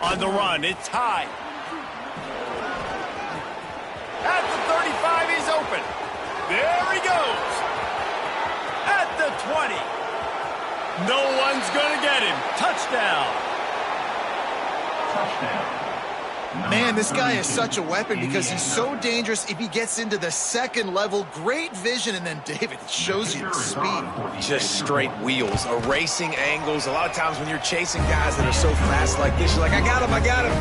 On the run, it's high. At the 35, he's open. There he goes. At the 20. No one's going to get him. Touchdown. Man, this guy is such a weapon because he's so dangerous if he gets into the second level. Great vision, and then David shows you the speed. Just straight wheels, erasing angles. A lot of times when you're chasing guys that are so fast like this, you're like, I got him, I got him.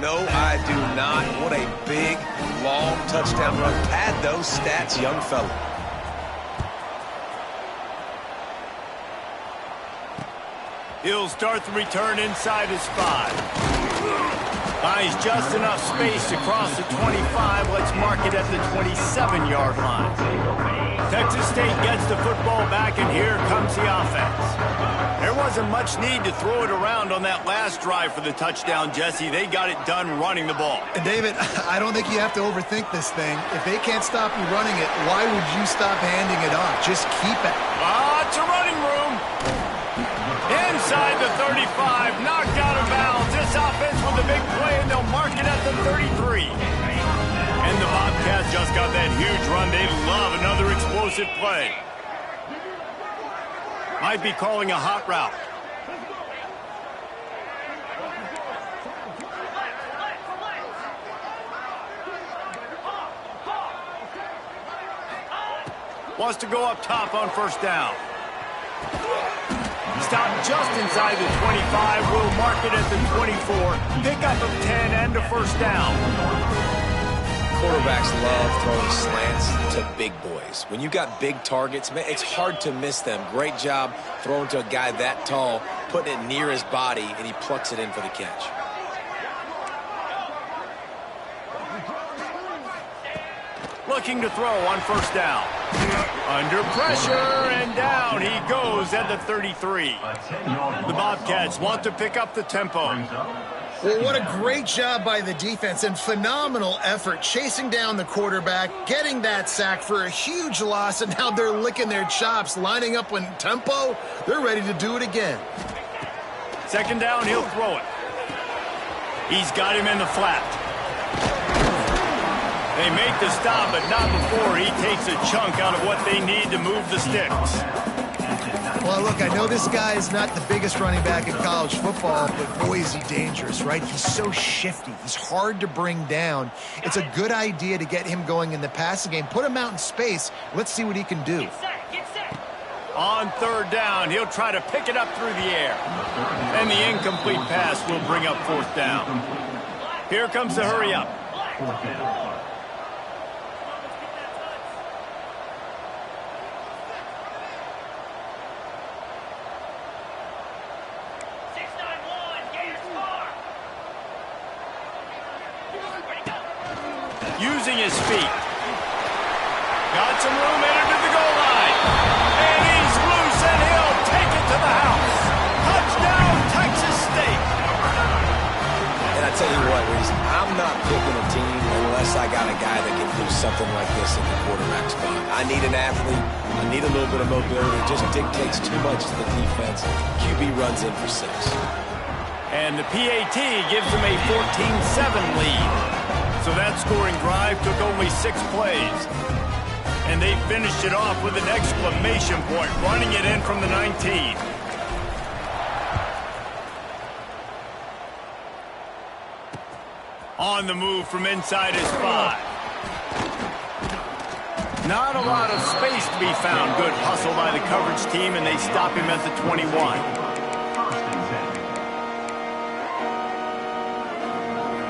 No, I do not. What a big, long touchdown run. Pad those stats, young fella. He'll start the return inside his 5. Buys just enough space to cross the 25. Let's mark it at the 27-yard line. Texas State gets the football back, and here comes the offense. There wasn't much need to throw it around on that last drive for the touchdown, Jesse. They got it done running the ball. And David, I don't think you have to overthink this thing. If they can't stop you running it, why would you stop handing it off? Just keep it. It's a running room. Inside the 35, knocked out of bounds. This offense with a big play, and they'll mark it at the 33. And the Bobcats just got that huge run. They love another explosive play. Might be calling a hot route. Wants to go up top on first down. Stopped just inside the 25. We'll mark it at the 24. Pickup of 10 and a first down. Quarterbacks love throwing slants to big boys. When you got big targets, man, it's hard to miss them. Great job throwing to a guy that tall, putting it near his body, and he plucks it in for the catch. Looking to throw on first down. Under pressure, and down he goes at the 33. The Bobcats want to pick up the tempo. Well, what a great job by the defense and phenomenal effort chasing down the quarterback, getting that sack for a huge loss, and now they're licking their chops, lining up in tempo. They're ready to do it again. Second down, he'll throw it. He's got him in the flat. They make the stop, but not before he takes a chunk out of what they need to move the sticks. Well, look, I know this guy is not the biggest running back in college football, but boy, is he dangerous, right? He's so shifty. He's hard to bring down. It's a good idea to get him going in the passing game. Put him out in space. Let's see what he can do. Get set. On third down, he'll try to pick it up through the air. And the incomplete pass will bring up fourth down. Here comes the hurry up. Using his feet. Got some room headed to the goal line. And he's loose, and he'll take it to the house. Touchdown, Texas State. And I tell you what, Reese, I'm not picking a team unless I got a guy that can do something like this in the quarterback spot. I need an athlete. I need a little bit of mobility. It just dictates too much to the defense. QB runs in for 6. And the PAT gives them a 14-7 lead. So that scoring drive took only 6 plays. And they finished it off with an exclamation point, running it in from the 19. On the move from inside his 5. Not a lot of space to be found. Good hustle by the coverage team, and they stop him at the 21.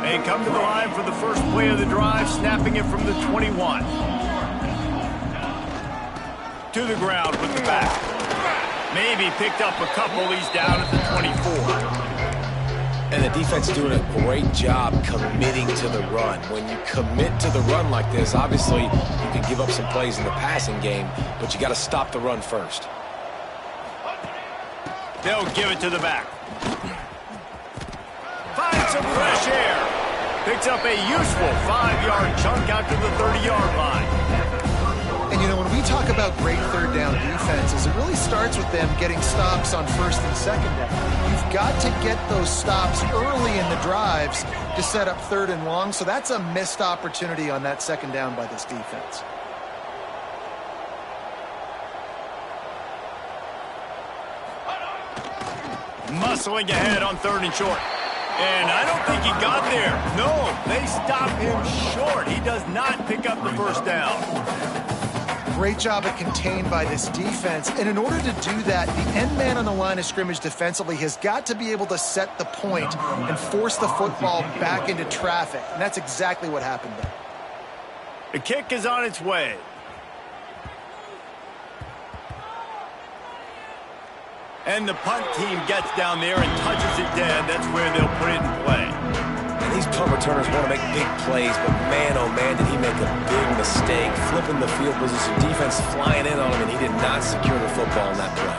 They come to the line for the first play of the drive, snapping it from the 21. To the ground with the back. Maybe picked up a couple. He's down at the 24. And the defense doing a great job committing to the run. When you commit to the run like this, obviously you can give up some plays in the passing game, but you got to stop the run first. They'll give it to the back. Finds some fresh air. Picks up a useful 5-yard chunk out to the 30-yard line. And, you know, when we talk about great third down defenses, it really starts with them getting stops on first and second down. You've got to get those stops early in the drives to set up third and long, so that's a missed opportunity on that second down by this defense. Muscling ahead on third and short. And I don't think he got there. No, they stop him short. He does not pick up the first down. Great job at contained by this defense. And in order to do that, the end man on the line of scrimmage defensively has got to be able to set the point and force the football back into traffic. And that's exactly what happened there. The kick is on its way. And the punt team gets down there and touches it dead. That's where they'll put it in play. And these punt returners want to make big plays, but man, oh man, did he make a big mistake. Flipping the field position, defense flying in on him, and he did not secure the football in that play.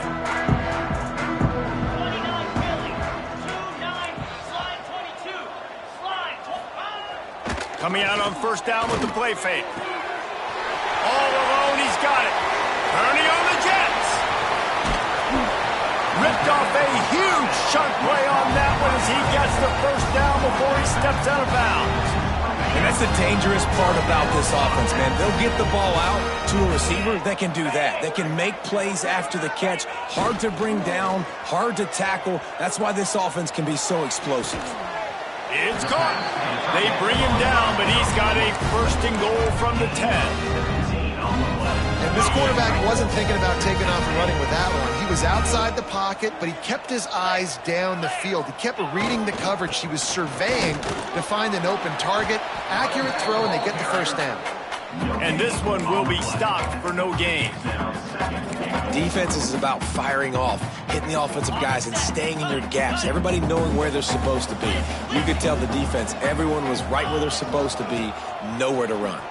Coming out on first down with the play fake. All alone, he's got it. Turning on the Jets. Ripped off a huge chunk play on that one as he gets the first down before he steps out of bounds. And that's the dangerous part about this offense, man. They'll get the ball out to a receiver. They can do that. They can make plays after the catch. Hard to bring down, hard to tackle. That's why this offense can be so explosive. It's caught. They bring him down, but he's got a first and goal from the 10. And this quarterback wasn't thinking about taking off and running with that one. He was outside the pocket, but he kept his eyes down the field. He kept reading the coverage. He was surveying to find an open target. Accurate throw, and they get the first down. And this one will be stopped for no gain. Defense is about firing off, hitting the offensive guys, and staying in your gaps. Everybody knowing where they're supposed to be. You could tell the defense, everyone was right where they're supposed to be, nowhere to run.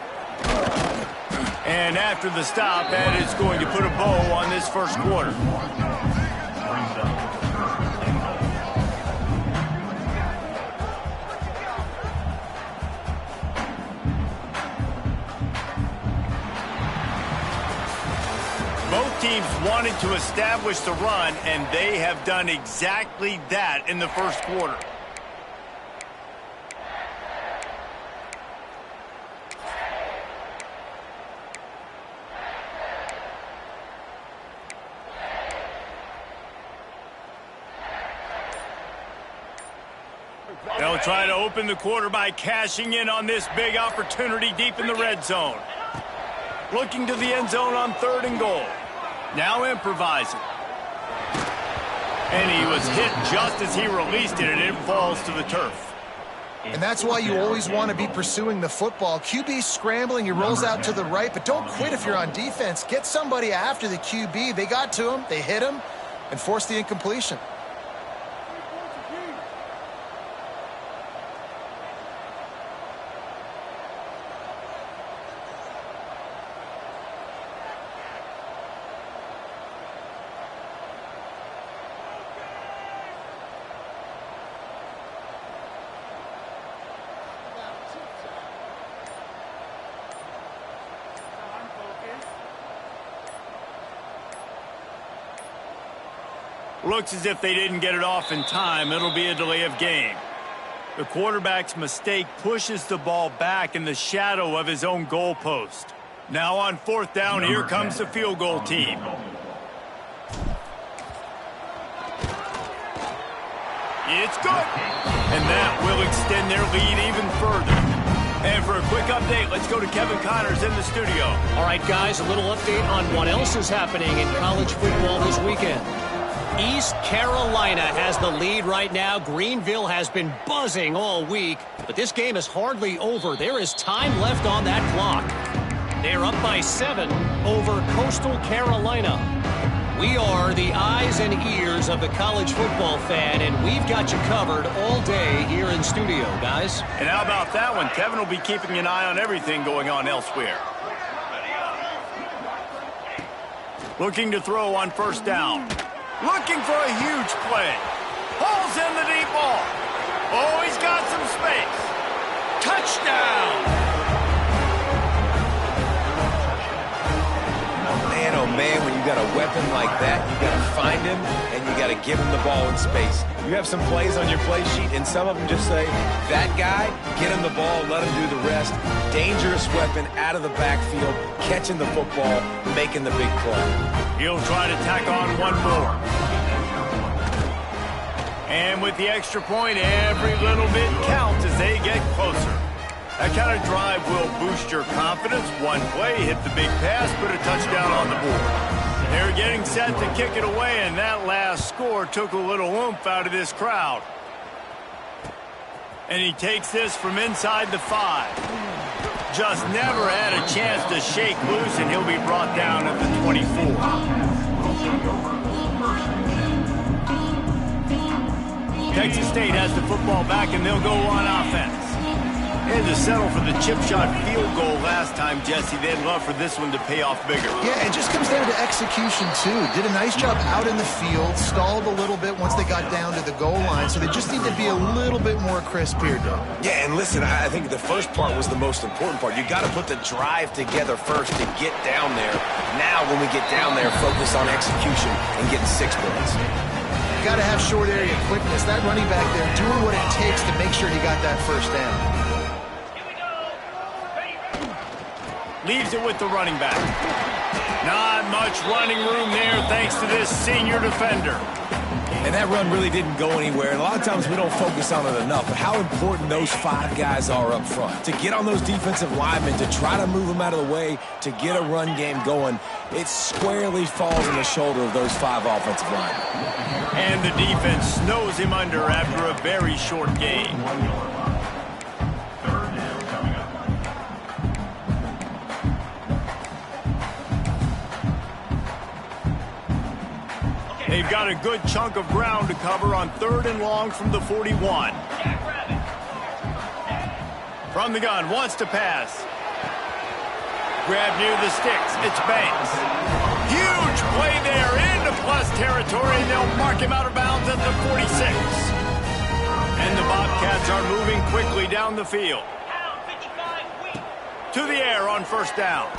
And after the stop, that is going to put a bow on this first quarter. Both teams wanted to establish the run, and they have done exactly that in the first quarter. They'll try to open the quarter by cashing in on this big opportunity deep in the red zone. Looking to the end zone on third and goal. Now improvising. And he was hit just as he released it, and it falls to the turf. And that's why you always want to be pursuing the football. QB scrambling, he rolls out to the right, but don't quit if you're on defense. Get somebody after the QB. They got to him, they hit him, and forced the incompletion. Looks as if they didn't get it off in time. It'll be a delay of game. The quarterback's mistake pushes the ball back in the shadow of his own goalpost. Now on fourth down, here comes the field goal team. It's good. And that will extend their lead even further. And for a quick update, let's go to Kevin Connors in the studio. All right, guys, a little update on what else is happening in college football this weekend. East Carolina has the lead right now. Greenville has been buzzing all week, but this game is hardly over. There is time left on that clock. They're up by 7 over Coastal Carolina. We are the eyes and ears of the college football fan, and we've got you covered all day here in studio, guys. And how about that one? Kevin will be keeping an eye on everything going on elsewhere. Looking to throw on first down. Looking for a huge play. Pulls in the deep ball. Oh, he's got some space. Touchdown! man, when you got a weapon like that, you got to find him and you got to give him the ball in space. You have some plays on your play sheet, and some of them just say, that guy, get him the ball, let him do the rest. Dangerous weapon out of the backfield, catching the football, making the big play. He'll try to tack on one more. And with the extra point, every little bit counts as they get closer. That kind of drive will boost your confidence. One play, hit the big pass, put a touchdown on the board. They're getting set to kick it away, and that last score took a little oomph out of this crowd. And he takes this from inside the 5. Just never had a chance to shake loose, and he'll be brought down at the 24. Texas State has the football back, and they'll go on offense. They had to settle for the chip shot field goal last time, Jesse. They'd love for this one to pay off bigger. Yeah, it just comes down to execution, too. Did a nice job out in the field, stalled a little bit once they got down to the goal line, so they just need to be a little bit more crisp here, Doug. Yeah, and listen, I think the first part was the most important part. You got to put the drive together first to get down there. Now, when we get down there, focus on execution and getting 6 points. Got to have short area quickness. That running back there doing what it takes to make sure he got that first down. Leaves it with the running back. Not much running room there thanks to this senior defender. And that run really didn't go anywhere. And a lot of times we don't focus on it enough, but how important those 5 guys are up front. To get on those defensive linemen, to try to move them out of the way, to get a run game going, it squarely falls on the shoulder of those 5 offensive linemen. And the defense snows him under after a very short game. They've got a good chunk of ground to cover on 3rd and long from the 41. From the gun, wants to pass. Grab near the sticks. It's Banks. Huge play there into plus territory, and they'll mark him out of bounds at the 46. And the Bobcats are moving quickly down the field. To the air on 1st down.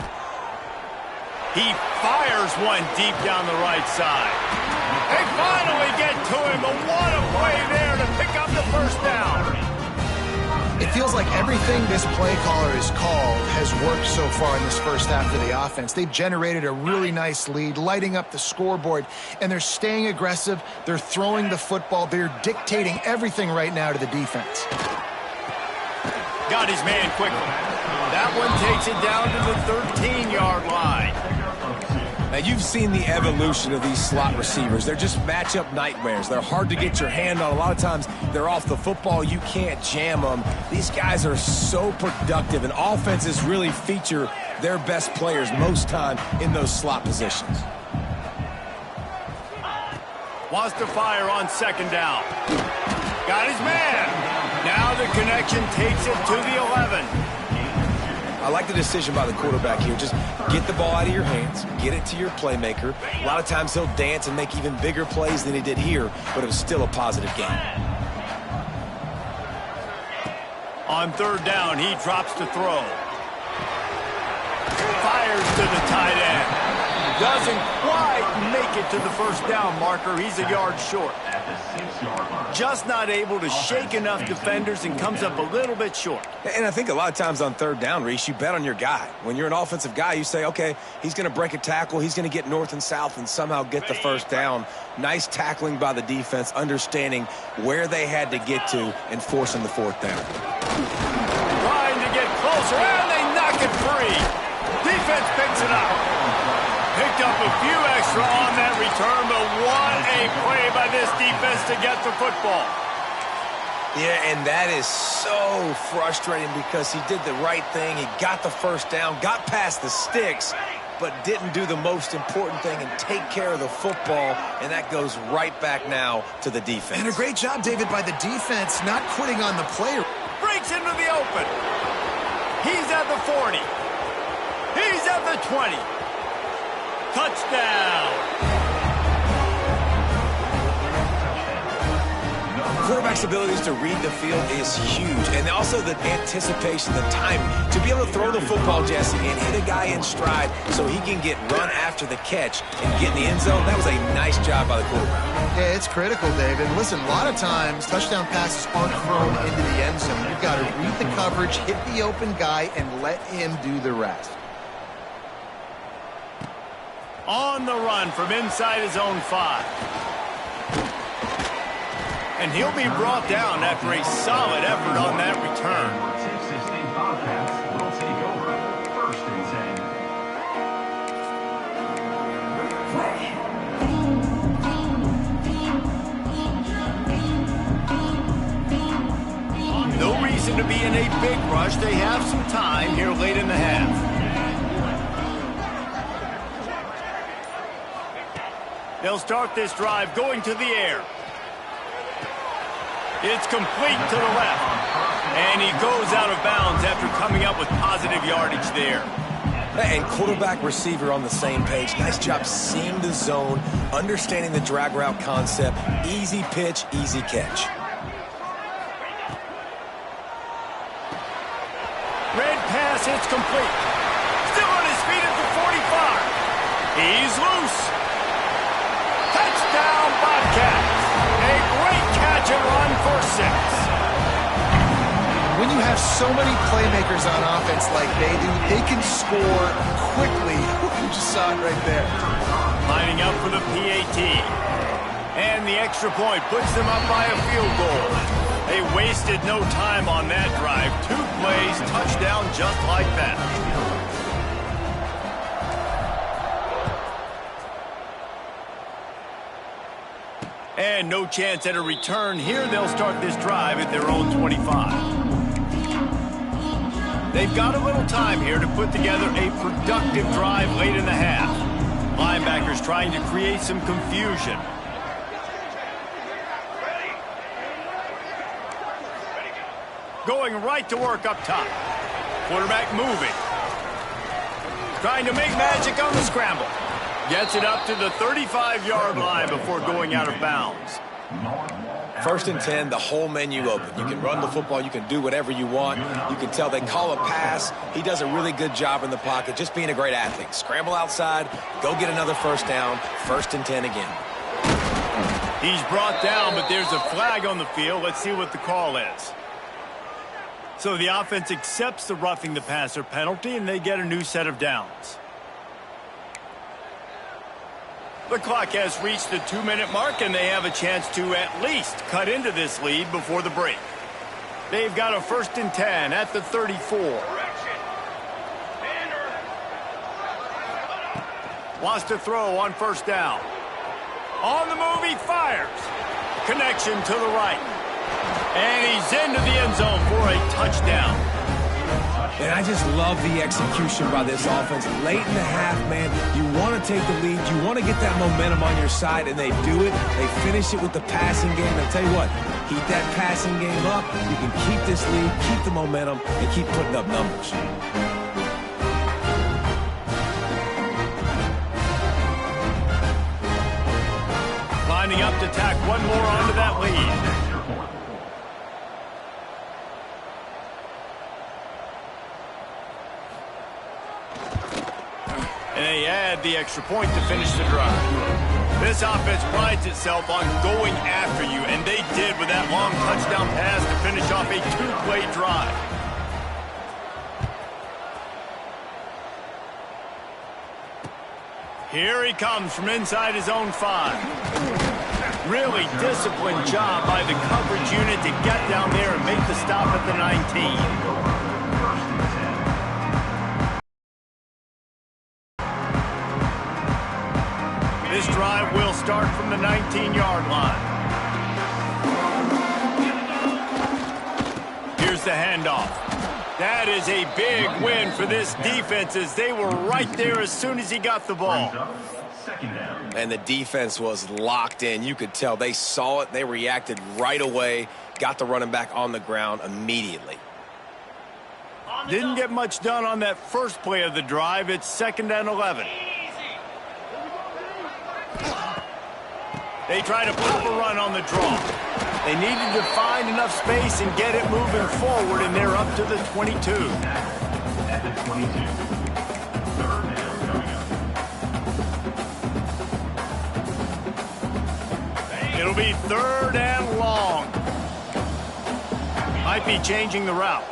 He fires one deep down the right side. They finally get to him, but what a play there to pick up the 1st down. It feels like everything this play caller has called has worked so far in this first half of the offense. They've generated a really nice lead, lighting up the scoreboard, and they're staying aggressive. They're throwing the football. They're dictating everything right now to the defense. Got his man quickly. That one takes it down to the 13-yard line. Now, you've seen the evolution of these slot receivers. They're just matchup nightmares. They're hard to get your hand on. A lot of times, they're off the football. You can't jam them. These guys are so productive, and offenses really feature their best players most time in those slot positions. Wants to fire on 2nd down. Got his man. Now the connection takes it to the 11. I like the decision by the quarterback here. Just get the ball out of your hands, get it to your playmaker. A lot of times he'll dance and make even bigger plays than he did here, but it was still a positive game. On 3rd down, he drops to throw. Fires to the tight end. Doesn't quite make it to the 1st down marker. He's a yard short. Just not able to shake enough defenders and comes up a little bit short. And I think a lot of times on 3rd down, Reese, you bet on your guy. When you're an offensive guy, you say, okay, he's going to break a tackle, he's going to get north and south and somehow get the 1st down. Nice tackling by the defense, understanding where they had to get to and forcing the 4th down. Trying to get closer, and they knock it free. Defense picks it up. Picked up a few extra on that return, but what a play by this defense to get the football. Yeah, and that is so frustrating because he did the right thing. He got the 1st down, got past the sticks, but didn't do the most important thing and take care of the football, and that goes right back now to the defense. And a great job, David, by the defense, not quitting on the play. Breaks into the open. He's at the 40. He's at the 20. Touchdown. quarterback's abilities to read the field is huge. And also the anticipation, the timing. To be able to throw the football, Jesse, and hit a guy in stride so he can get run after the catch and get in the end zone, that was a nice job by the quarterback. Yeah, it's critical, David. Listen, a lot of times touchdown passes aren't thrown into the end zone. You've got to read the coverage, hit the open guy, and let him do the rest. On the run from inside his own 5. And he'll be brought down after a solid effort on that return. No reason to be in a big rush. They have some time here late in the half. They'll start this drive going to the air. It's complete to the left. And he goes out of bounds after coming up with positive yardage there. And quarterback receiver on the same page. Nice job seeing the zone, understanding the drag route concept. Easy pitch, easy catch. Red pass hits complete. Still on his feet at the 45. He's loose. Touchdown, Bobcats. A great catch and run for 6. When you have so many playmakers on offense like they do, they can score quickly. You just saw it right there. Lining up for the PAT. And the extra point puts them up by a field goal. They wasted no time on that drive. 2 plays, touchdown just like that. And no chance at a return. Here they'll start this drive at their own 25. They've got a little time here to put together a productive drive late in the half. Linebackers trying to create some confusion. Going right to work up top. Quarterback moving. Trying to make magic on the scramble. Gets it up to the 35-yard line before going out of bounds. 1st and 10, the whole menu open. You can run the football. You can do whatever you want. You can tell they call a pass. He does a really good job in the pocket, just being a great athlete. Scramble outside, go get another 1st down, 1st and 10 again. He's brought down, but there's a flag on the field. Let's see what the call is. So the offense accepts the roughing the passer penalty, and they get a new set of downs. The clock has reached the 2-minute mark, and they have a chance to at least cut into this lead before the break. They've got a 1st and 10 at the 34. Wants to throw on 1st down. On the move, he fires. Connection to the right. And he's into the end zone for a touchdown. And I just love the execution by this offense. Late in the half, man, you want to take the lead. You want to get that momentum on your side, and they do it. They finish it with the passing game. I'll tell you what, keep that passing game up. You can keep this lead, keep the momentum, and keep putting up numbers. Lining up to tack one more onto that lead. And they add the extra point to finish the drive. This offense prides itself on going after you, and they did with that long touchdown pass to finish off a 2-play drive. Here he comes from inside his own 5. Really disciplined job by the coverage unit to get down there and make the stop at the 19. This drive will start from the 19-yard line. Here's the handoff. That is a big win for this defense as they were right there as soon as he got the ball. And the defense was locked in. You could tell they saw it. They reacted right away. Got the running back on the ground immediately. Didn't get much done on that first play of the drive. It's 2nd and 11. They try to pop a run on the draw. They needed to find enough space and get it moving forward, and they're up to the 22. At the 22. It'll be 3rd and long. Might be changing the route.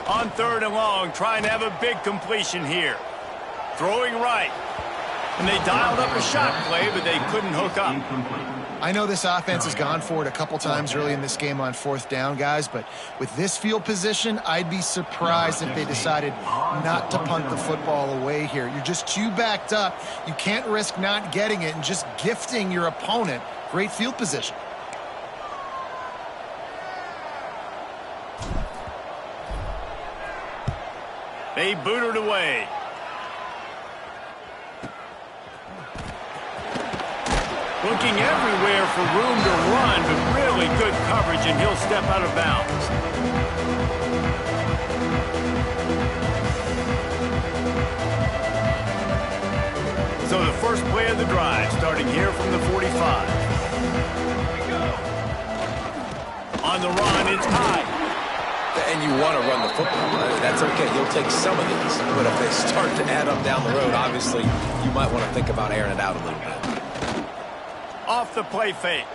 On 3rd and long, trying to have a big completion here. Throwing right. And they dialed up a shot play, but they couldn't hook up. I know this offense has gone for it a couple times early in this game on 4th down, guys, but with this field position, I'd be surprised if they decided not to punt the football away here. You're just too backed up. You can't risk not getting it and just gifting your opponent great field position. They boot it away. Looking everywhere for room to run, but really good coverage, and he'll step out of bounds. So the first play of the drive, starting here from the 45. On the run, it's high. And you want to run the football. That's okay. You'll take some of these. But if they start to add up down the road, obviously, you might want to think about airing it out a little bit. Off the play fake.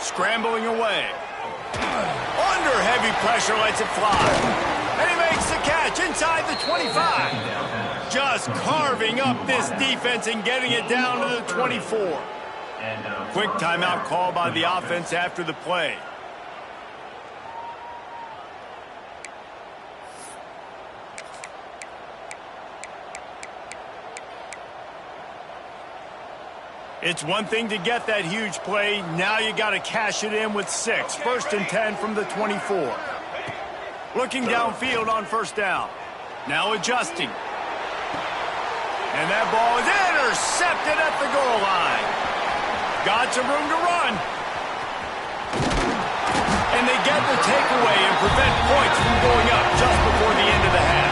Scrambling away. Under heavy pressure, lets it fly. And he makes the catch inside the 25. Just carving up this defense and getting it down to the 24. Quick timeout call by the offense after the play. It's one thing to get that huge play. Now you got to cash it in with 6. 1st and 10 from the 24. Looking downfield on 1st down. Now adjusting. And that ball is intercepted at the goal line. Got some room to run. And they get the takeaway and prevent points from going up just before the end of the half.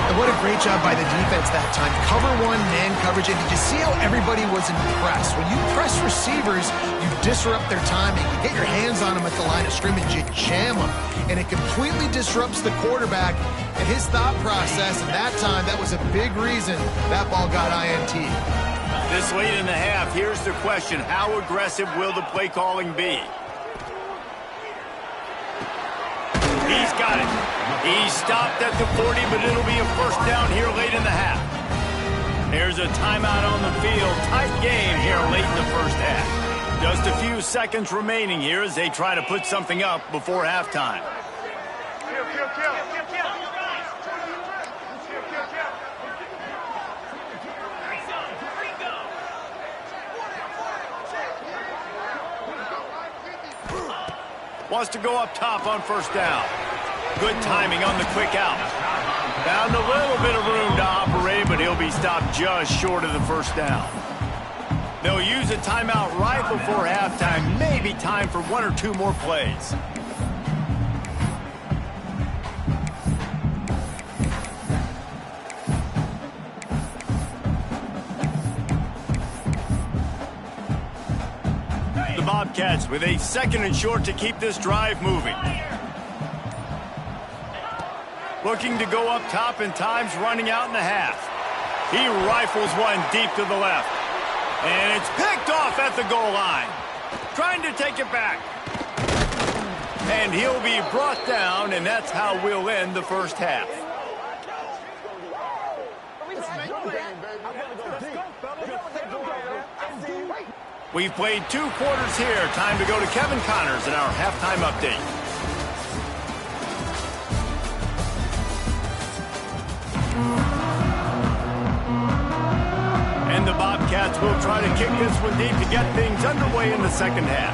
And what a great job by the defense that time. Cover 1, man coverage, and did you see how everybody was impressed? When you press receivers, you disrupt their timing. You get your hands on them at the line of scrimmage, you jam them, and it completely disrupts the quarterback and his thought process, and that time, that was a big reason that ball got INT. This late in the half, here's the question. How aggressive will the play calling be? He's got it. He stopped at the 40, but it'll be a 1st down here late in the half. There's a timeout on the field. Tight game here late in the 1st half. Just a few seconds remaining here as they try to put something up before halftime. Wants to go up top on 1st down. Good timing on the quick out. Found a little bit of room to operate, but he'll be stopped just short of the 1st down. They'll use a timeout right before halftime. Maybe time for 1 or 2 more plays. The Bobcats with a 2nd and short to keep this drive moving. Looking to go up top, and time's running out in the half. He rifles one deep to the left. And it's picked off at the goal line. Trying to take it back. And he'll be brought down, and that's how we'll end the 1st half. We've played 2 quarters here. Time to go to Kevin Connors in our halftime update. And the Bobcats will try to kick this one deep to get things underway in the 2nd half.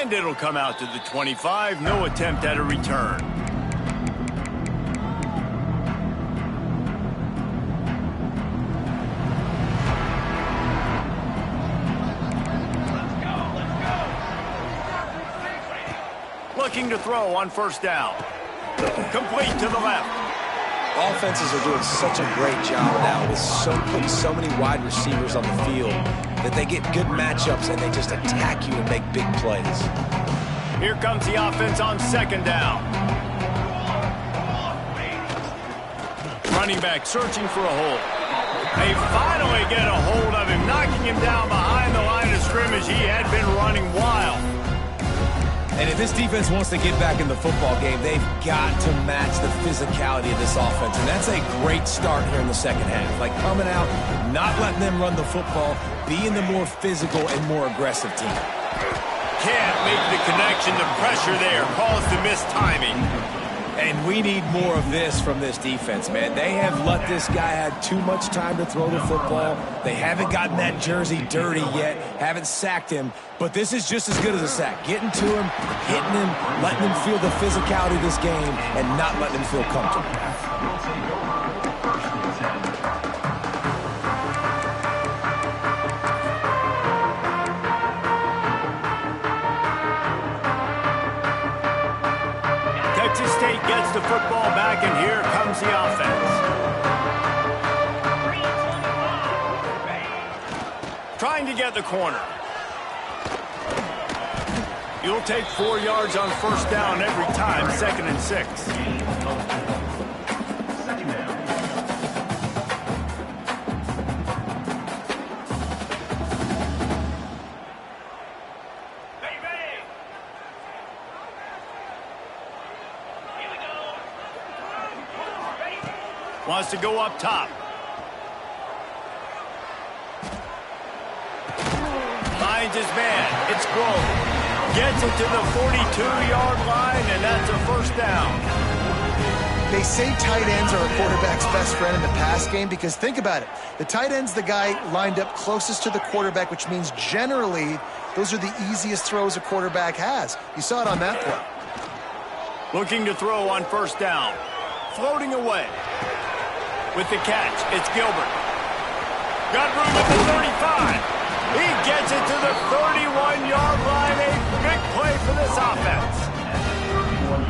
And it'll come out to the 25. No attempt at a return. Looking to throw on 1st down. Complete to the left. Offenses are doing such a great job now with putting so many wide receivers on the field that they get good matchups and they just attack you and make big plays. Here comes the offense on second down. Running back searching for a hole. They finally get a hold of him, knocking him down behind the line of scrimmage. He had been running wild. And if this defense wants to get back in the football game, they've got to match the physicality of this offense. And that's a great start here in the second half. Like coming out, not letting them run the football, being the more physical and more aggressive team. Can't make the connection. The pressure there caused the missed timing. And we need more of this from this defense, man. They have let this guy have too much time to throw the football. They haven't gotten that jersey dirty yet, haven't sacked him. But this is just as good as a sack. Getting to him, hitting him, letting him feel the physicality of this game, and not letting him feel comfortable. Texas State gets the football back, and here comes the offense. Trying to get the corner. You'll take 4 yards on first down every time, 2nd and 6. Wants to go up top. Finds his man. It's Grove. Gets it to the 42-yard line, and that's a first down. They say tight ends are a quarterback's best friend in the pass game because think about it. The tight end's the guy lined up closest to the quarterback, which means generally those are the easiest throws a quarterback has. You saw it on that play. Looking to throw on first down. Floating away. With the catch, it's Gilbert. Got room at the 35. He gets it to the 31-yard line. A big play for this offense.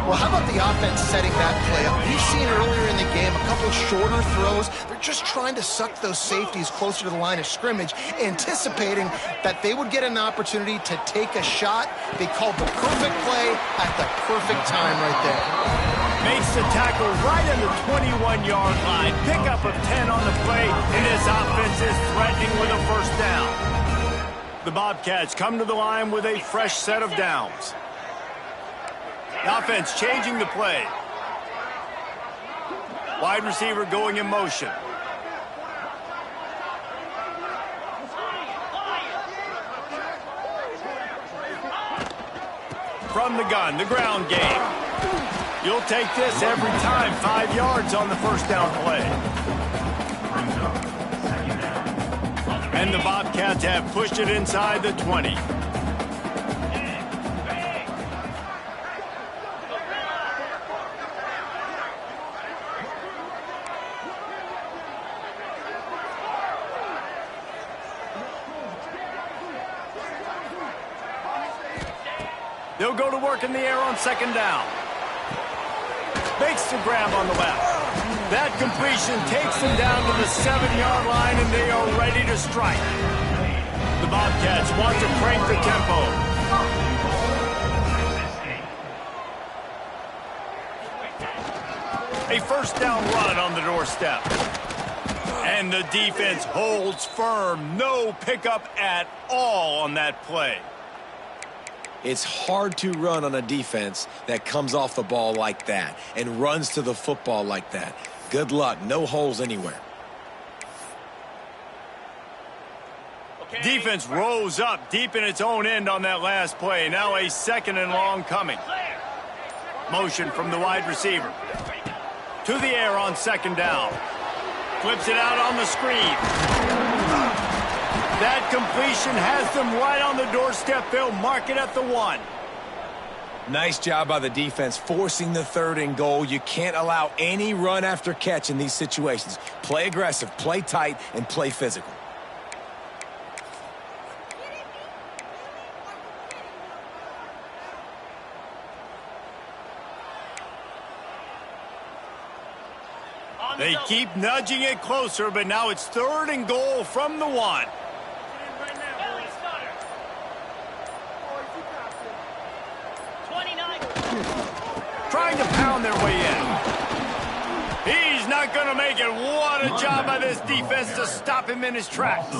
Well, how about the offense setting that play up? We've seen earlier in the game a couple of shorter throws. They're just trying to suck those safeties closer to the line of scrimmage, anticipating that they would get an opportunity to take a shot. They called the perfect play at the perfect time right there. Makes the tackle right in the 21-yard line. Pickup of 10 on the play, and this offense is threatening with a first down. The Bobcats come to the line with a fresh set of downs. The offense changing the play. Wide receiver going in motion. From the gun, the ground game. You'll take this every time. 5 yards on the first down play. And the Bobcats have pushed it inside the 20. They'll go to work in the air on second down. Makes the grab on the left. That completion takes them down to the 7-yard line, and they are ready to strike. The Bobcats want to crank the tempo. A first down run on the doorstep. And the defense holds firm. No pickup at all on that play. It's hard to run on a defense that comes off the ball like that and runs to the football like that. Good luck. No holes anywhere. Defense rose up deep in its own end on that last play. Now a second and long coming. Motion from the wide receiver. To the air on second down. Flips it out on the screen. That completion has them right on the doorstep. They'll mark it at the 1. Nice job by the defense forcing the 3rd and goal. You can't allow any run after catch in these situations. Play aggressive, play tight, and play physical. They keep nudging it closer, but now it's 3rd and goal from the 1. Trying to pound their way in. He's not going to make it. What a job by this defense to stop him in his tracks.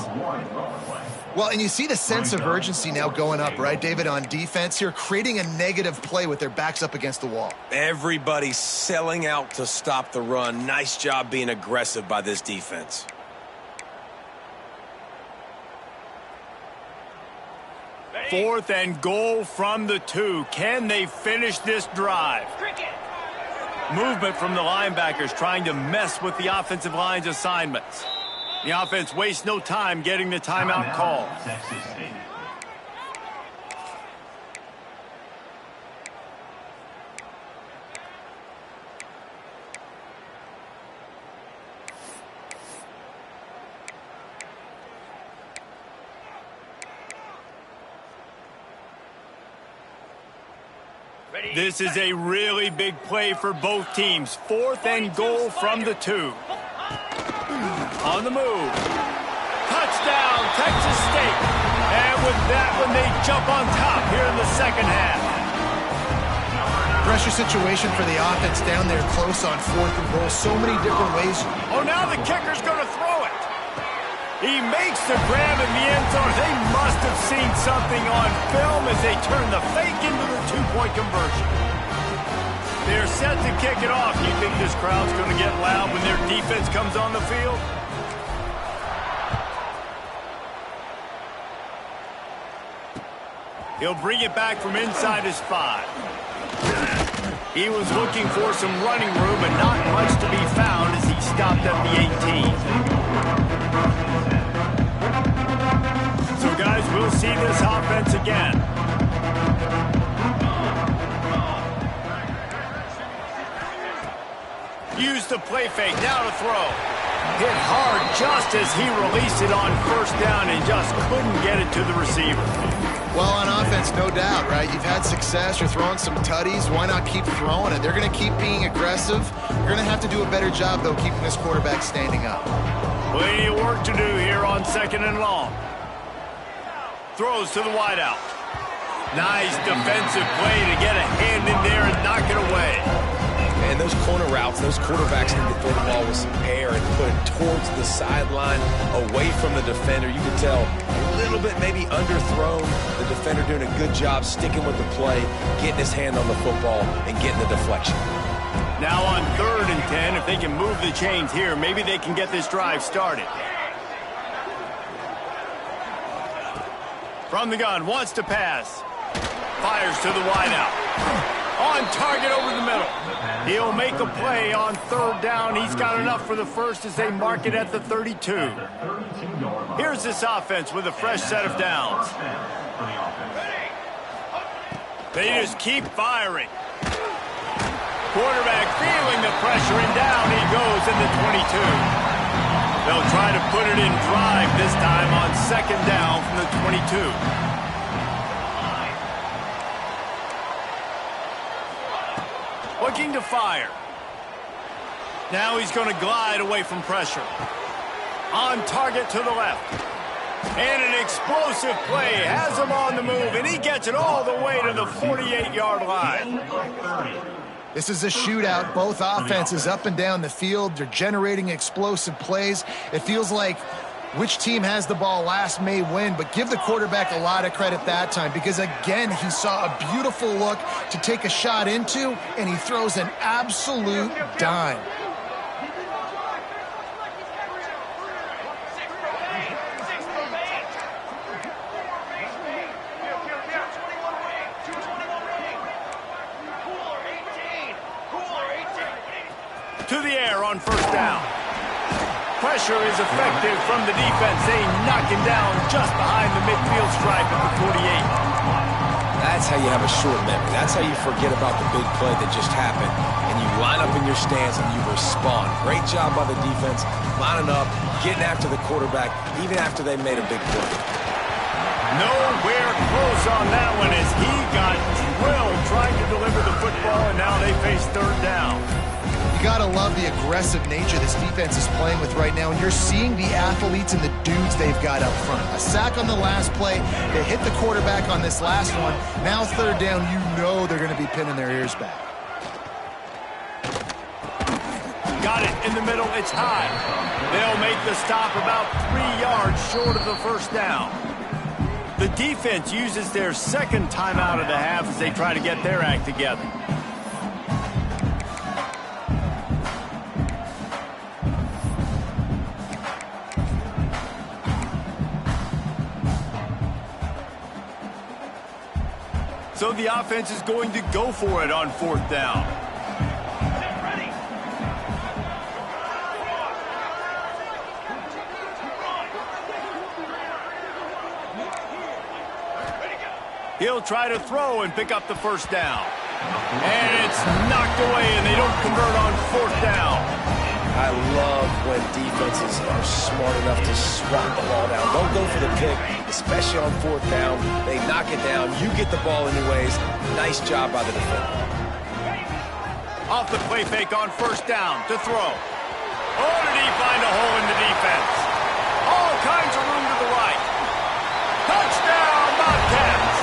Well, and you see the sense of urgency now going up, right, David, on defense here, creating a negative play with their backs up against the wall. Everybody's selling out to stop the run. Nice job being aggressive by this defense. Fourth and goal from the 2. Can they finish this drive? Movement from the linebackers trying to mess with the offensive line's assignments. The offense wastes no time getting the timeout call. This is a really big play for both teams. 4th and goal from the 2. On the move. Touchdown, Texas State. And with that one, they jump on top here in the second half. Pressure situation for the offense down there close on 4th and goal. So many different ways. Oh, now the kicker's going to throw it. He makes the grab in the end zone. They must have seen something on film as they turn the fake into the 2-point conversion. They're set to kick it off. Do you think this crowd's going to get loud when their defense comes on the field? He'll bring it back from inside his 5. He was looking for some running room, but not much to be found as he stopped at the 18. So, guys, we'll see this offense again. Use the play fake, now to throw. Hit hard just as he released it on 1st down and just couldn't get it to the receiver. Well, on offense, no doubt, right? You've had success. You're throwing some tutties. Why not keep throwing it? They're going to keep being aggressive. You're going to have to do a better job, though, keeping this quarterback standing up. Plenty of work to do here on 2nd and long. Throws to the wideout. Nice defensive play to get a hand in there and knock it away. And those corner routes, those quarterbacks need to throw the ball with some air and put it towards the sideline, away from the defender. You can tell a little bit maybe underthrown. The defender doing a good job sticking with the play, getting his hand on the football, and getting the deflection. Now on 3rd and 10, if they can move the chains here, maybe they can get this drive started. From the gun, wants to pass. Fires to the wideout. On target over the middle. He'll make a play on 3rd down. He's got enough for the first as they mark it at the 32. Here's this offense with a fresh set of downs. They just keep firing. Quarterback feeling the pressure, and down he goes in the 22. They'll try to put it in drive this time on 2nd down from the 22. Looking to fire. Now he's going to glide away from pressure. On target to the left. And an explosive play has him on the move, and he gets it all the way to the 48-yard line. This is a shootout. Both offenses up and down the field. They're generating explosive plays. It feels like which team has the ball last may win, but give the quarterback a lot of credit that time because, again, he saw a beautiful look to take a shot into, and he throws an absolute dime. To the air on 1st down. Pressure is effective from the defense. They knock him down just behind the midfield stripe at the 48. That's how you have a short memory. That's how you forget about the big play that just happened. And you line up in your stance and you respond. Great job by the defense, lining up, getting after the quarterback, even after they made a big play. Nowhere close on that one as he got drilled trying to deliver the football, and now they face 3rd down. You got to love the aggressive nature this defense is playing with right now, and you're seeing the athletes and the dudes they've got up front. A sack on the last play. They hit the quarterback on this last one. Now third down, you know they're going to be pinning their ears back. Got it in the middle. It's high. They'll make the stop about 3 yards short of the first down. The defense uses their second timeout of the half as they try to get their act together. So the offense is going to go for it on fourth down. He'll try to throw and pick up the first down. And it's knocked away, and they don't convert on fourth down. I love when defenses are smart enough to swat the ball down. Don't go for the pick, especially on fourth down. They knock it down. You get the ball anyways. Nice job by the defender. Off the play fake on first down to throw. Oh, did he find a hole in the defense? All kinds of room to the right. Touchdown, Bobcats!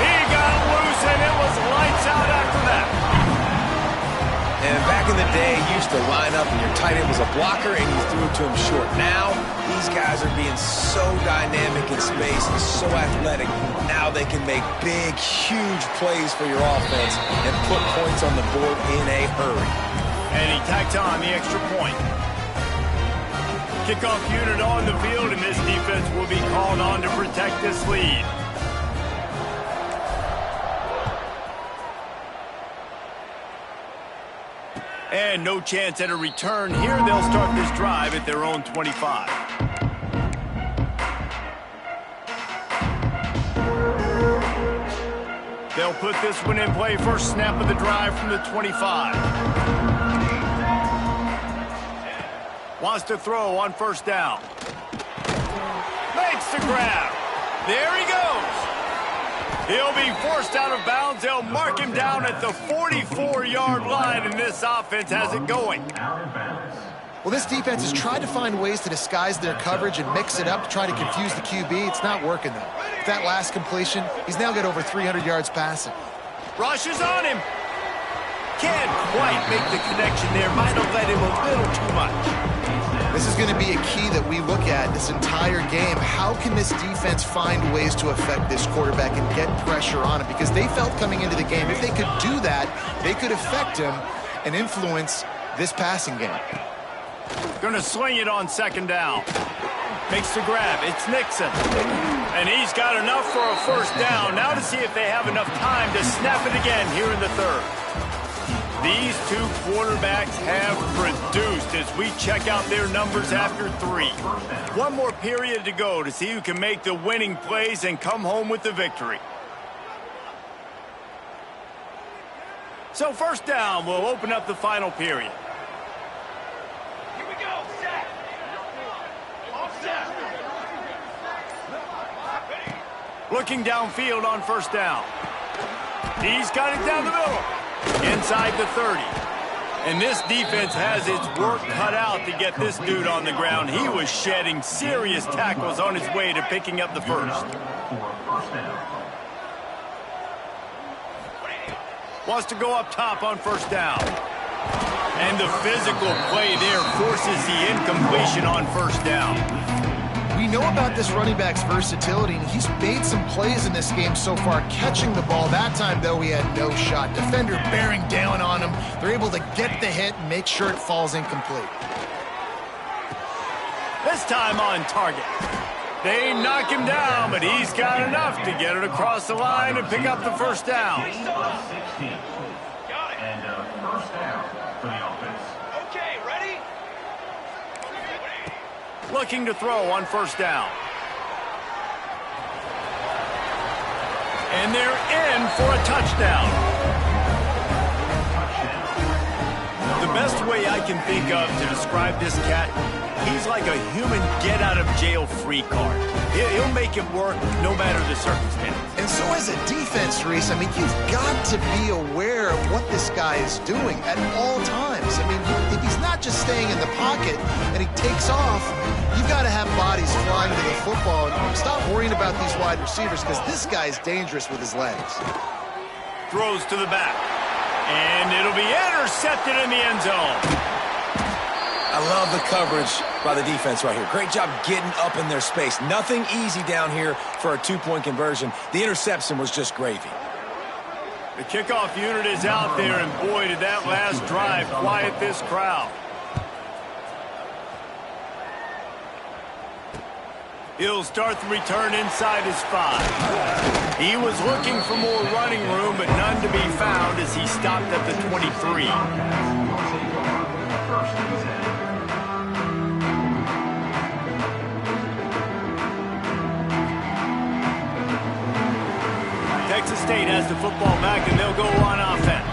He got loose, and it was lights out after that. And back in the day, you used to line up and your tight end was a blocker and you threw it to him short. Now, these guys are being so dynamic in space and so athletic. Now they can make big, huge plays for your offense and put points on the board in a hurry. And he tacked on the extra point. Kickoff unit on the field, and this defense will be called on to protect this lead. And no chance at a return here. They'll start this drive at their own 25. They'll put this one in play. First snap of the drive from the 25. Wants to throw on first down. Makes the grab. There he goes. He'll be forced out of bounds. They'll mark him down at the 44-yard line, and this offense has it going. Well, this defense has tried to find ways to disguise their coverage and mix it up to try to confuse the QB. It's not working, though. With that last completion, he's now got over 300 yards passing. Rush is on him. Can't quite make the connection there. Might have led him a little too much. This is going to be a key that we look at this entire game. How can this defense find ways to affect this quarterback and get pressure on him? Because they felt coming into the game, if they could do that, they could affect him and influence this passing game. Gonna swing it on second down. Makes the grab. It's Nixon. And he's got enough for a first down. Now to see if they have enough time to snap it again here in the third. These two quarterbacks have produced as we check out their numbers after 3. One more period to go to see who can make the winning plays and come home with the victory. So first down will open up the final period. Here we go, set. All set. Looking downfield on first down. He's got it down the middle. Inside the 30. And this defense has its work cut out to get this dude on the ground. He was shedding serious tackles on his way to picking up the first. Wants to go up top on first down. And the physical play there forces the incompletion on first down. We know about this running back's versatility, and he's made some plays in this game so far, catching the ball. That time, though, he had no shot. Defender bearing down on him. They're able to get the hit and make sure it falls incomplete. This time on target. They knock him down, but he's got enough to get it across the line and pick up the first down. 16. Got it. And first down for the offense. Okay, ready? Looking to throw on first down. And they're in for a touchdown. The Best way I can think of to describe this cat, he's like a human get-out-of-jail-free card. He'll make it work no matter the circumstance. And so as a defense, Reese, I mean, you've got to be aware of what this guy is doing at all times. I mean, if he's not just staying in the pocket and he takes off, you've got to have bodies flying to the football and stop worrying about these wide receivers because this guy's dangerous with his legs. Throws to the back. And it'll be intercepted in the end zone. I love the coverage by the defense right here. Great job getting up in their space. Nothing easy down here for a two-point conversion. The interception was just gravy. The kickoff unit is out there, and boy, did that last drive quiet this crowd. He'll start the return inside his 5. He was looking for more running room, but none to be found as he stopped at the 23. Texas State has the football back, and they'll go on offense.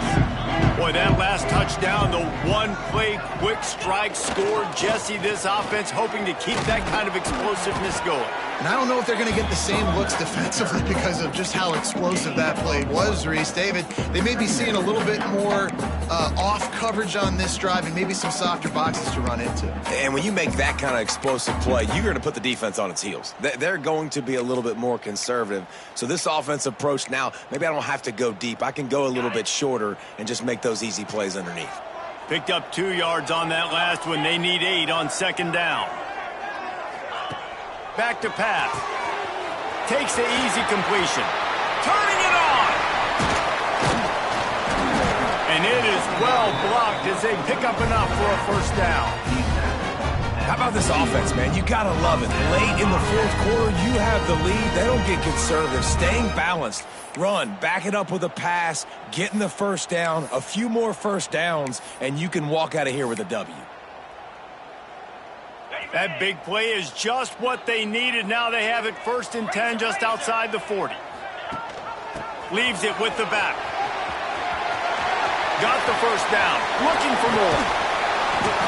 Boy, that last touchdown, the one-play quick strike scored. Jesse, this offense hoping to keep that kind of explosiveness going. And I don't know if they're going to get the same looks defensively because of just how explosive that play was, Reese. David, they may be seeing a little bit more off coverage on this drive and maybe some softer boxes to run into. And when you make that kind of explosive play, you're going to put the defense on its heels. They're going to be a little bit more conservative. So this offensive approach now, maybe I don't have to go deep. I can go a little bit shorter and just make those easy plays underneath. Picked up 2 yards on that last one. They need 8 on second down. Back to pass. Takes the easy completion. Turning it on. And it is well blocked as they pick up enough for a first down. How about this offense, man? You got to love it. Late in the fourth quarter, you have the lead. They don't get conservative. Staying balanced. Run, back it up with a pass, getting the first down, a few more first downs, and you can walk out of here with a W. That big play is just what they needed. Now they have it 1st and 10 just outside the 40. Leaves it with the back. Got the first down. Looking for more.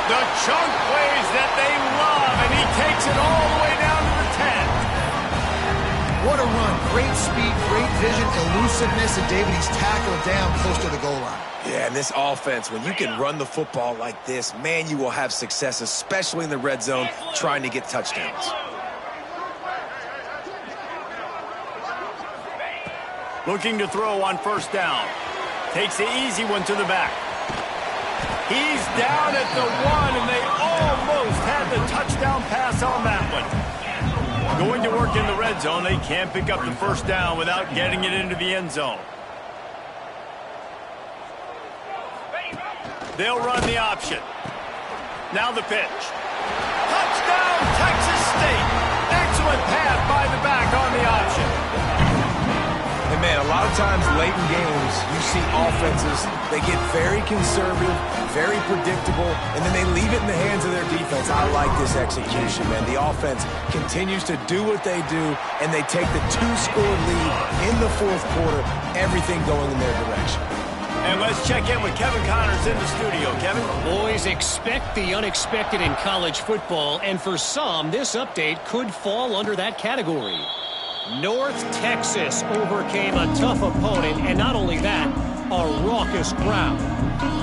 The chunk plays that they love, and he takes it all the way down to the 10. What a run. Great speed, great vision, elusiveness, and David, he's tackled down close to the goal line. Yeah, and this offense, when you can run the football like this, man, you will have success, especially in the red zone, trying to get touchdowns. Looking to throw on first down. Takes the easy one to the back. He's down at the 1, and they almost had the touchdown pass on that one. Going to work in the red zone. They can't pick up the first down without getting it into the end zone. They'll run the option. Now the pitch. Touchdown, Texas State. Excellent pass by the back on the option. And, man, a lot of times late in games, you see offenses, they get very conservative, very predictable, and then they leave it in the hands of their defense. I like this execution, man. The offense continues to do what they do, and they take the 2-score lead in the fourth quarter, everything going in their direction. And let's check in with Kevin Connors in the studio. Kevin? Boys, expect the unexpected in college football, and for some, this update could fall under that category. North Texas overcame a tough opponent, and not only that, a raucous crowd.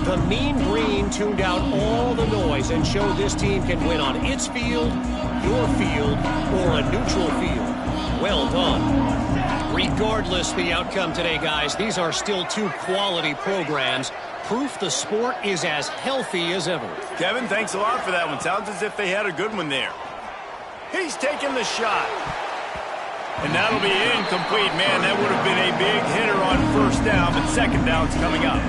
The Mean Green tuned out all the noise and showed this team can win on its field, your field, or a neutral field. Well done. Regardless the outcome today, guys, these are still 2 quality programs. Proof the sport is as healthy as ever. Kevin, thanks a lot for that one. Sounds as if they had a good one there. He's taking the shot. And that'll be incomplete. Man, that would have been a big hitter on first down, but second down's coming up.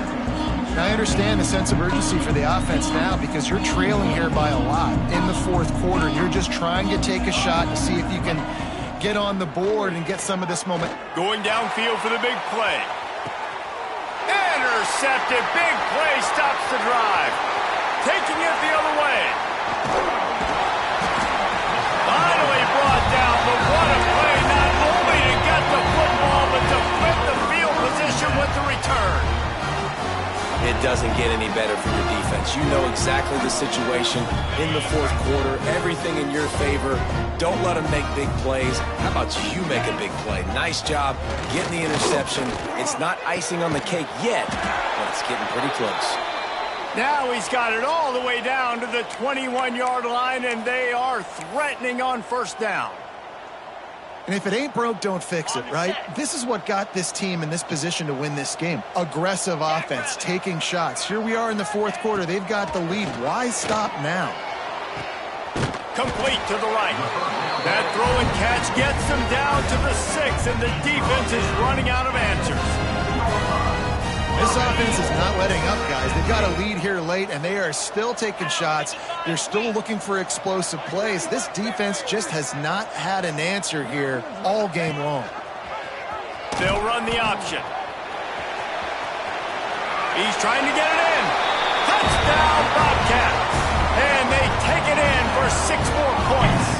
Now, I understand the sense of urgency for the offense now because you're trailing here by a lot in the fourth quarter. You're just trying to take a shot to see if you can get on the board and get some of this moment. Going downfield for the big play. Intercepted. Big play stops the drive. Taking it the other way. Finally brought down, but what a play. Not only to get the football, but to flip the field position with the return. It doesn't get any better for your defense. You know exactly the situation in the fourth quarter, everything in your favor. Don't let them make big plays. How about you make a big play? Nice job getting the interception. It's not icing on the cake yet, but it's getting pretty close. Now he's got it all the way down to the 21-yard line, and they are threatening on first down. And if it ain't broke, don't fix it, right? This is what got this team in this position to win this game. Aggressive offense, taking shots. Here we are in the fourth quarter. They've got the lead. Why stop now? Complete to the right. That throw and catch gets them down to the 6, and the defense is running out of answers. This offense is not letting up, guys. They've got a lead here late, and they are still taking shots. They're still looking for explosive plays. This defense just has not had an answer here all game long. They'll run the option. He's trying to get it in. Touchdown, Bobcats. And they take it in for 6 more points.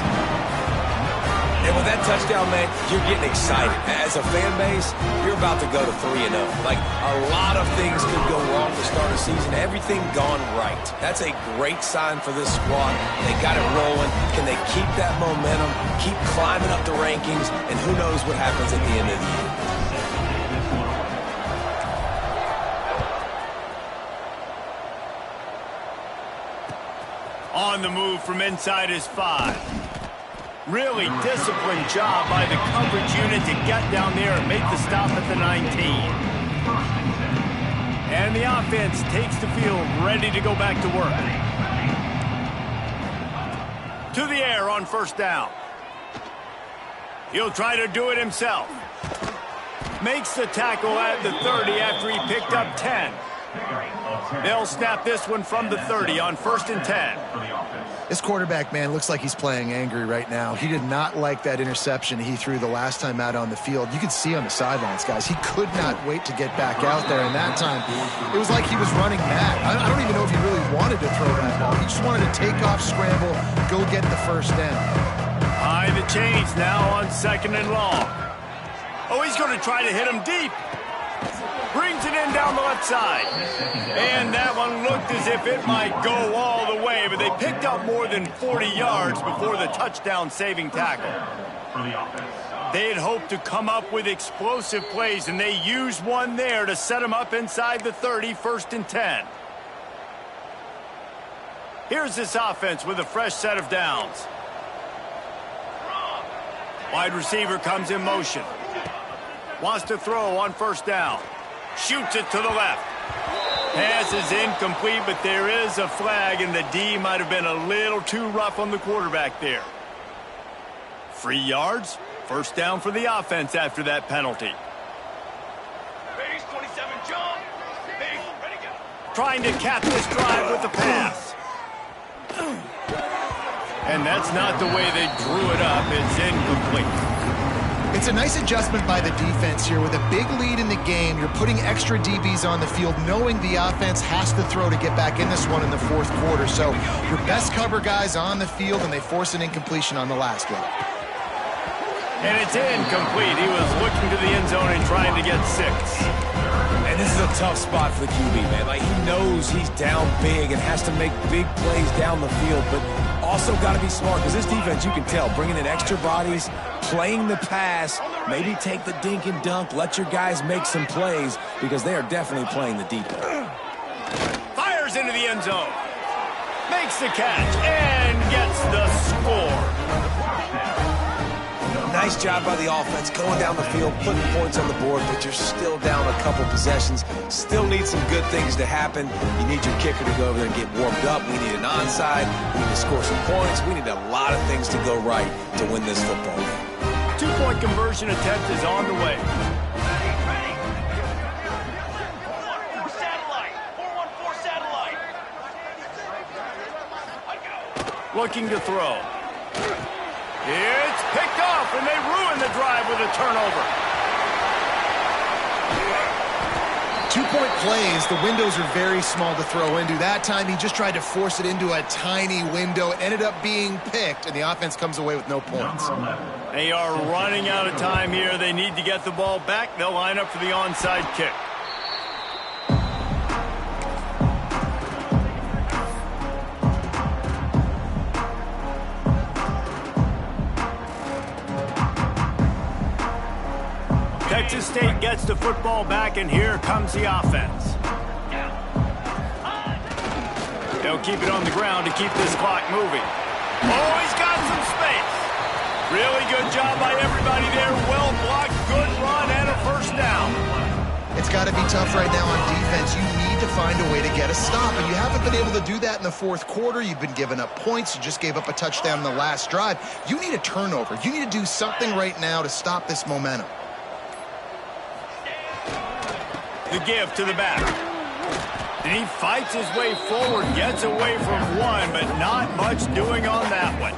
And with that touchdown, man, you're getting excited. As a fan base, you're about to go to 3-0. Like, a lot of things could go wrong to start a season. Everything gone right. That's a great sign for this squad. They got it rolling. Can they keep that momentum, keep climbing up the rankings, and who knows what happens at the end of the year. On the move from inside his 5. Really disciplined job by the coverage unit to get down there and make the stop at the 19. And the offense takes the field, ready to go back to work. To the air on first down. He'll try to do it himself. Makes the tackle at the 30 after he picked up 10. They'll snap this one from the 30 on 1st and 10. This quarterback, man, looks like he's playing angry right now. He did not like that interception he threw the last time out on the field. You can see on the sidelines, guys, he could not wait to get back out there. And that time, it was like he was running mad. I don't even know if he really wanted to throw that ball. He just wanted to take off, scramble, go get the first down. High the chains now on 2nd and long. Oh, he's going to try to hit him deep. Brings it in down the left side. And that one looked as if it might go all the way, but they picked up more than 40 yards before the touchdown-saving tackle. They had hoped to come up with explosive plays, and they used one there to set them up inside the 30, 1st and 10. Here's this offense with a fresh set of downs. Wide receiver comes in motion. Wants to throw on first down. Shoots it to the left. Pass is incomplete, but there is a flag, and the D might have been a little too rough on the quarterback there. 3 yards. First down for the offense after that penalty. Base 27 jump. Base ready go. Trying to cap this drive with a pass. And that's not the way they drew it up. It's incomplete. It's a nice adjustment by the defense here. With a big lead in the game, you're putting extra DBs on the field, knowing the offense has to throw to get back in this one in the fourth quarter. So your best cover guys on the field, and they force an incompletion on the last one. And it's incomplete. He was looking to the end zone and trying to get 6. And this is a tough spot for the QB, man. Like, he knows he's down big and has to make big plays down the field, but also got to be smart, because this defense, you can tell, bringing in extra bodies, playing the pass, maybe take the dink and dunk, let your guys make some plays, because they are definitely playing the deep end. Fires into the end zone. Makes the catch and gets the score. Nice job by the offense, going down the field, putting points on the board, but you're still down a couple possessions. Still need some good things to happen. You need your kicker to go over there and get warmed up. We need an onside. We need to score some points. We need a lot of things to go right to win this football game. 2-point conversion attempt is on the way. Ready. 414 satellite. 414 satellite. I go. Looking to throw. It's picked off, and they ruin the drive with a turnover. 2-point plays, the windows are very small to throw into. That time, he just tried to force it into a tiny window. It ended up being picked, and the offense comes away with no points. They are running out of time here. They need to get the ball back. They'll line up for the onside kick. Texas State gets the football back, and here comes the offense. They'll keep it on the ground to keep this clock moving. Oh, he's got some space. Really good job by everybody there. Well blocked, good run, and a first down. It's got to be tough right now on defense. You need to find a way to get a stop, and you haven't been able to do that in the fourth quarter. You've been giving up points. You just gave up a touchdown in the last drive. You need a turnover. You need to do something right now to stop this momentum. The give to the back. And he fights his way forward, gets away from one, but not much doing on that one.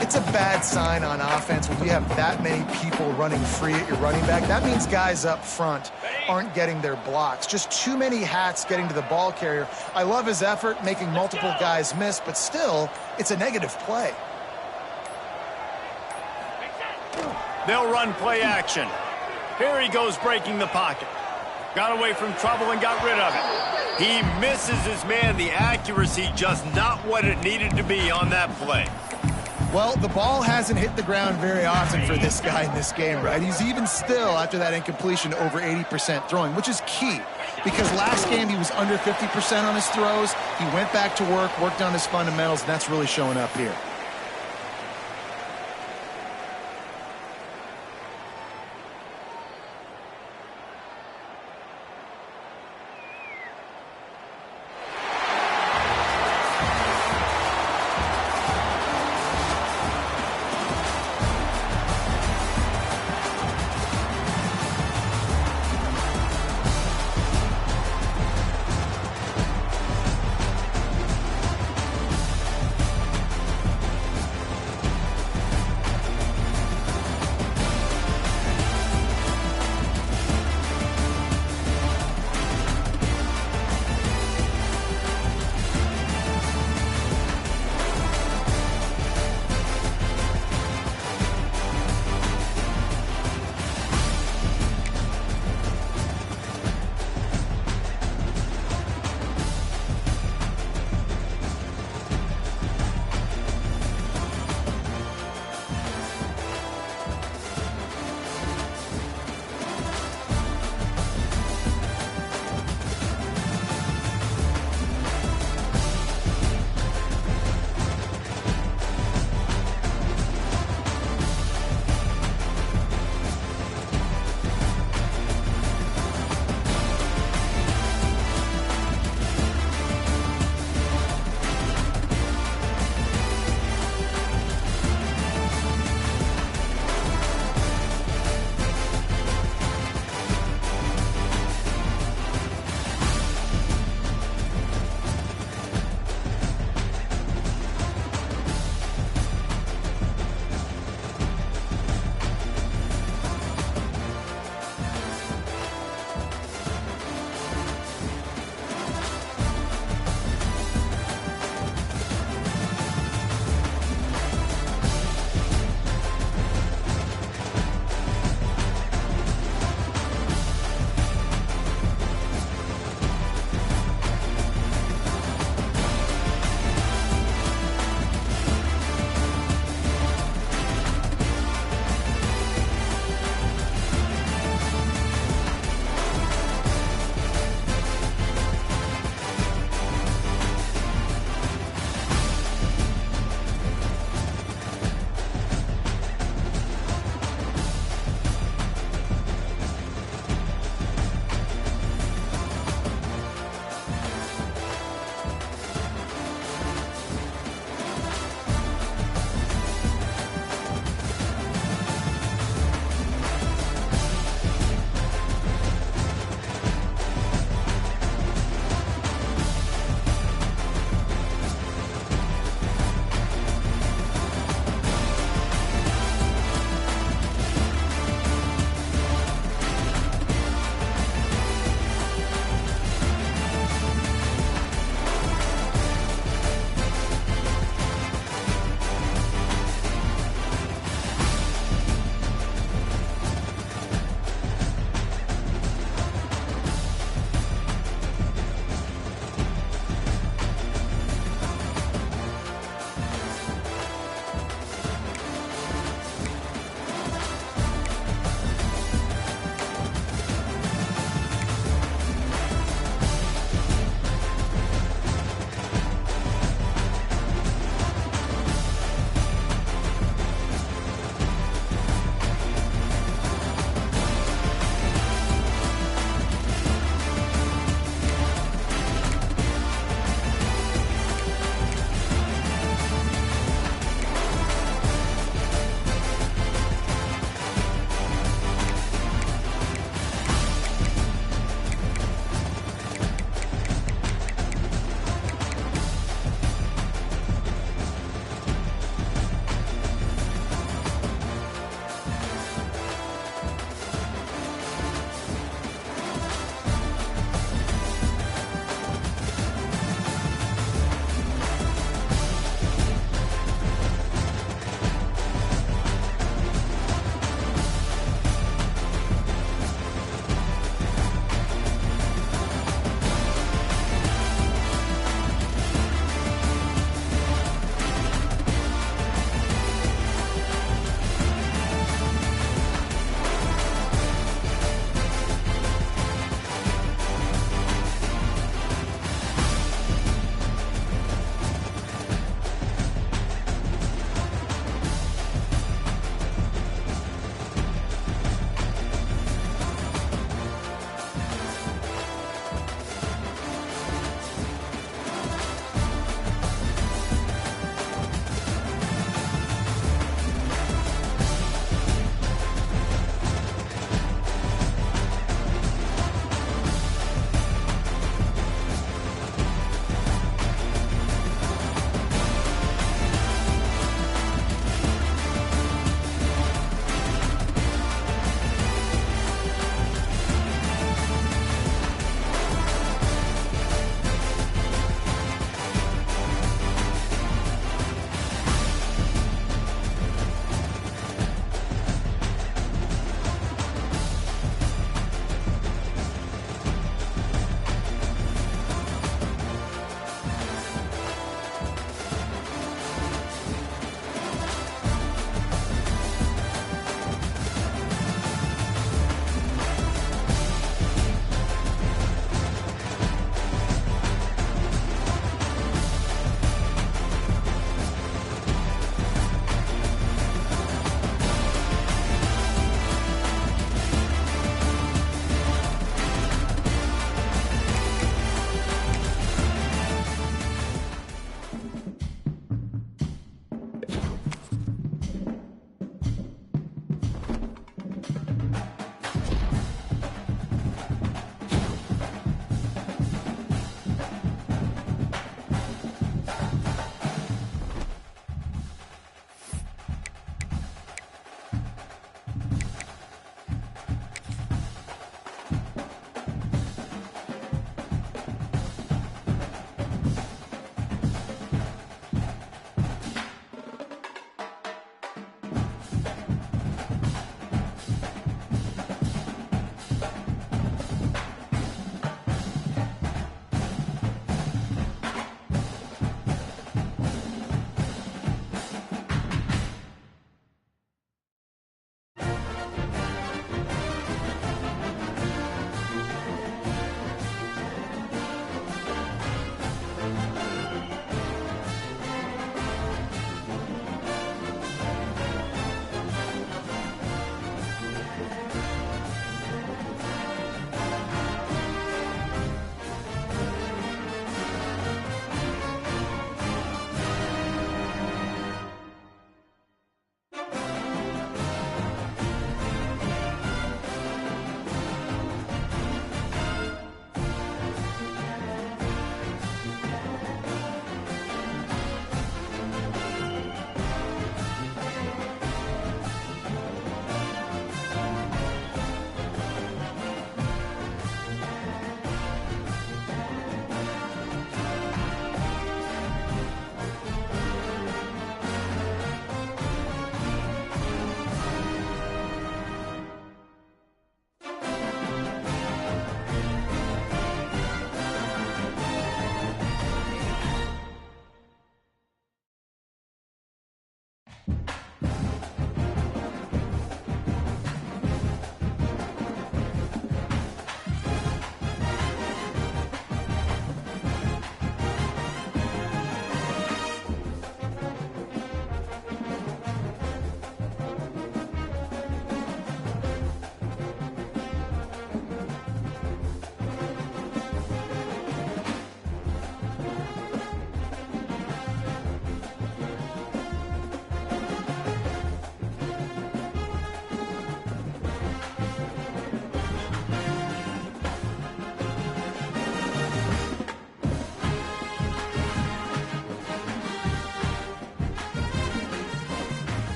It's a bad sign on offense when you have that many people running free at your running back. That means guys up front aren't getting their blocks. Just too many hats getting to the ball carrier. I love his effort, making multiple guys miss, but still, it's a negative play. They'll run play action. Here he goes breaking the pocket. Got away from trouble and got rid of it. He misses his man. The accuracy just not what it needed to be on that play. Well, the ball hasn't hit the ground very often for this guy in this game, right? He's even still, after that incompletion, over 80% throwing, which is key. Because last game he was under 50% on his throws. He went back to work, worked on his fundamentals, and that's really showing up here.